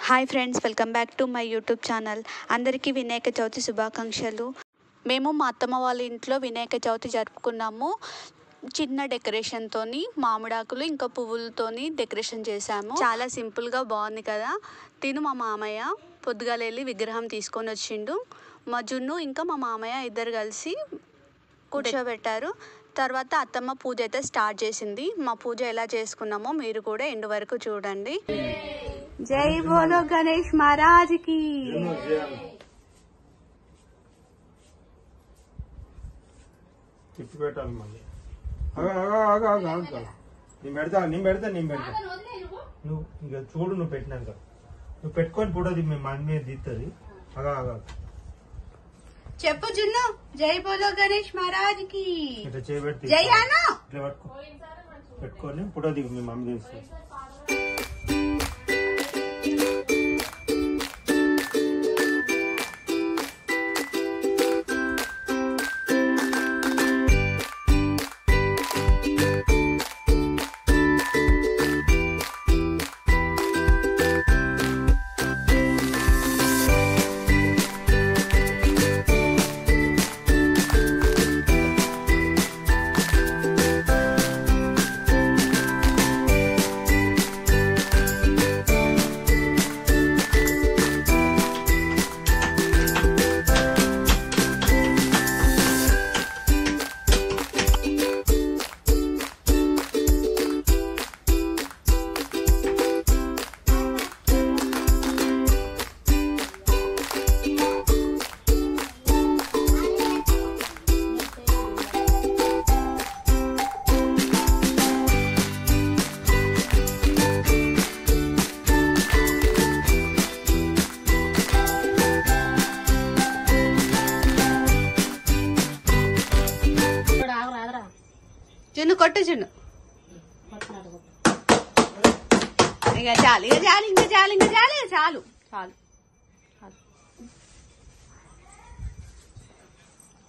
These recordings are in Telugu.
Hi friends, welcome back to my YouTube channel. అందరికీ వినాయక చవితి శుభాకాంక్షలు. మేము మా అత్తమ్మ వాళ్ళ ఇంట్లో వినాయక చవితి జరుపుకున్నాము. చిన్న డెకరేషన్తోని మామిడాకులు ఇంకా పువ్వులతోని డెకరేషన్ చేశాము. చాలా సింపుల్గా బాగుంది కదా. మా మామయ్య పొద్దుగాల వెళ్ళి విగ్రహం తీసుకొని వచ్చిండు. మా జున్ను ఇంకా మా మామయ్య ఇద్దరు కలిసి కూర్చోబెట్టారు. తర్వాత అత్తమ్మ పూజ అయితే స్టార్ట్ చేసింది. మా పూజ ఎలా చేసుకున్నామో మీరు కూడా ఎండ్ వరకు చూడండి. జై బోలో గణేష్ మహారాజ్ కి. తిప్పి పెట్టాలి మళ్ళీ. నేను పెడతా నువ్వు ఇంకా చూడు. నువ్వు పెట్టినాక నువ్వు పెట్టుకొని పుడది మేము మన మీద తీస్తుంది. చెప్పు జున్ను. జై బోలో గణేష్ మహారాజ్ కి. ఇట్లా చేయబెట్టి జై అను ఇట్లా పెట్టుకొని పుడది మీ మమ్మీ తీస్తుంది. జున్ను కొట్టు జున్ను. ఇక చాలు చాలు.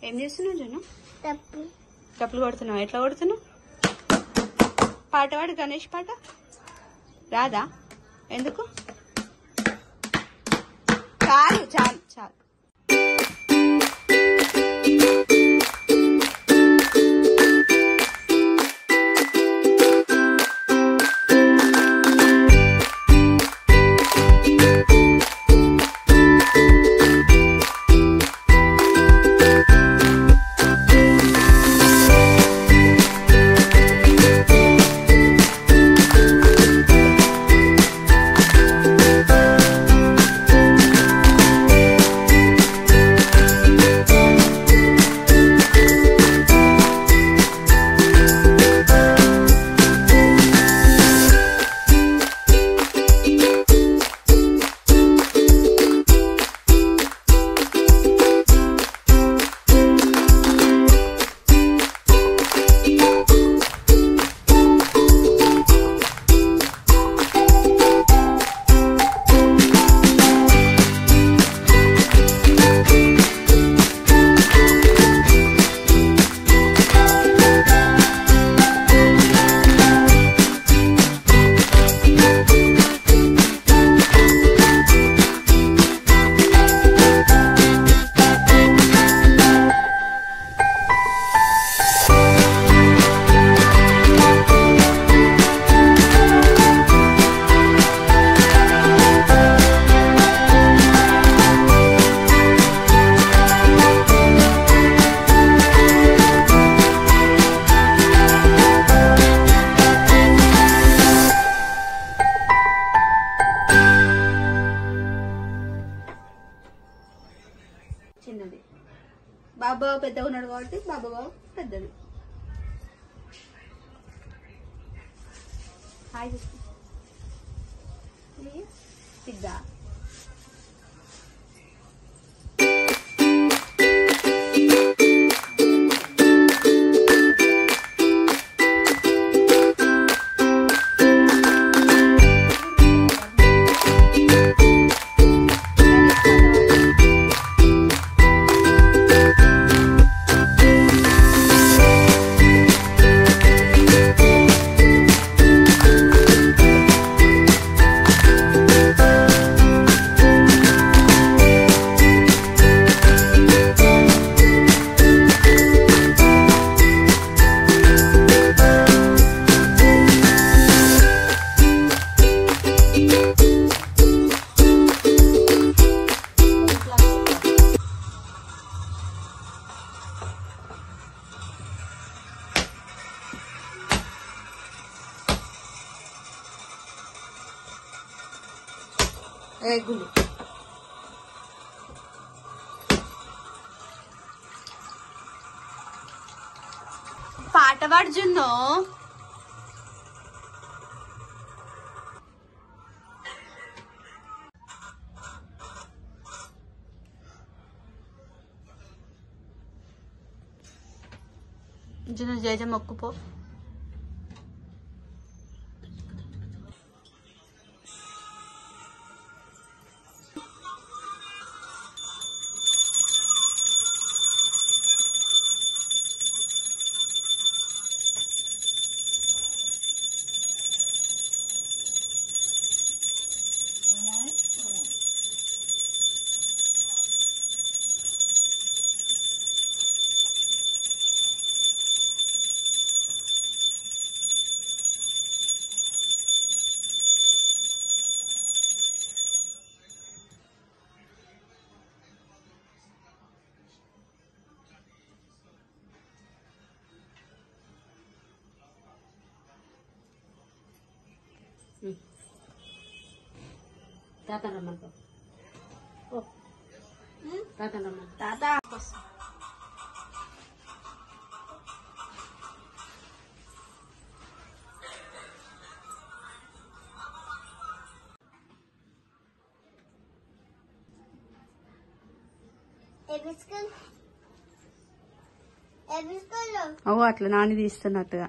ఏం చేస్తున్నావు జున్ను? డప్పులు కొడుతున్నావు. ఎట్లా కొడుతున్నావు? పాట పాడు, గణేష్ పాట రాదా? ఎందుకు? చాలు చాలు చాలు. చిన్నది బాబా పెద్దగా ఉన్నాడు కాబట్టి బాబా పెద్దది. హాయ్ సిగ్గా. గుండు పాట పాడుచున్నో జున్ను జేజ మొక్కుపో తాత రమ్మంటో తాత రమ్మంట తాత అవు అట్లా Nani తీస్తున్నట్టుగా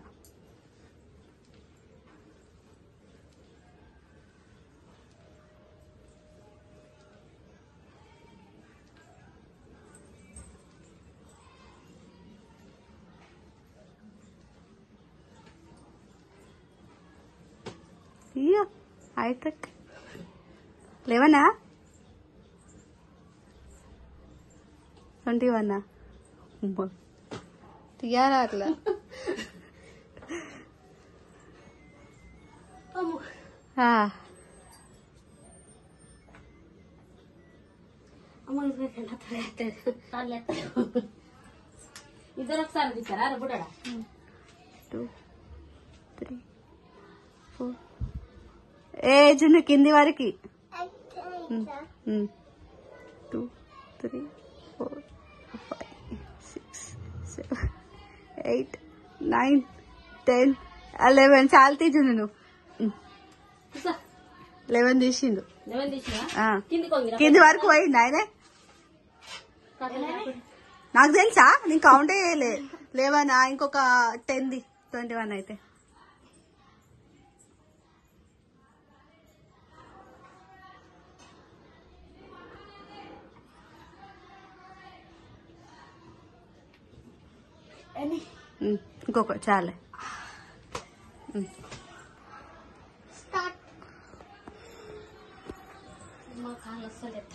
iya high tech 11 21 tiara atla ha इधर ఒకసారి తీసారా రబుడడా 2 3 4 ఏ జున్ను కింది వరకు 2 3 4 5 6 7 8 9 10 11 చాలతీ జున్ను నువ్వు 11 తీసిండు కింది వరకు పోయింది ఆయనే నాకు తెలుసా నేను కౌంటే చేయలే 11 ఇంకొక 10 21 అయితే ఇంకొక చాలే మా కాళ్ళు వస్తలేదు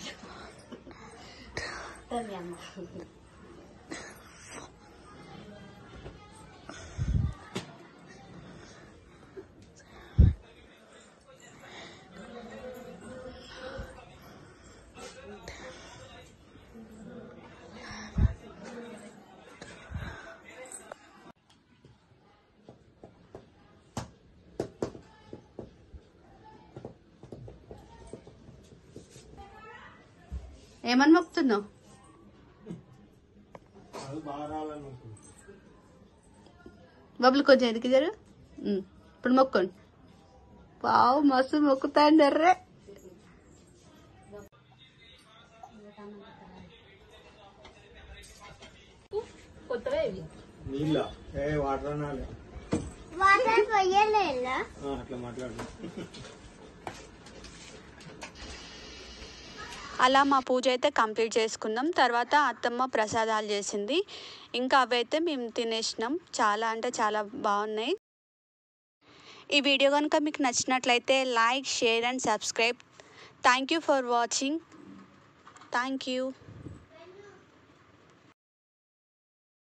ఏమని మొక్కుతున్నావు బబ్బులు కొంచెం ఎదికి జరు ఇప్పుడు మొక్కండి పావు మస్తు మొక్కుతాండి అర్రే అలా మా పూజ అయితే కంప్లీట్ చేసుకున్నాం. తర్వాత అత్తమ్మ ప్రసాదాలు చేసింది. ఇంకా అవైతే మేము తినేసినాం. చాలా అంటే చాలా బాగున్నాయి. ఈ వీడియో కనుక మీకు నచ్చినట్లయితే like, share and subscribe. Thank you for watching. Thank you.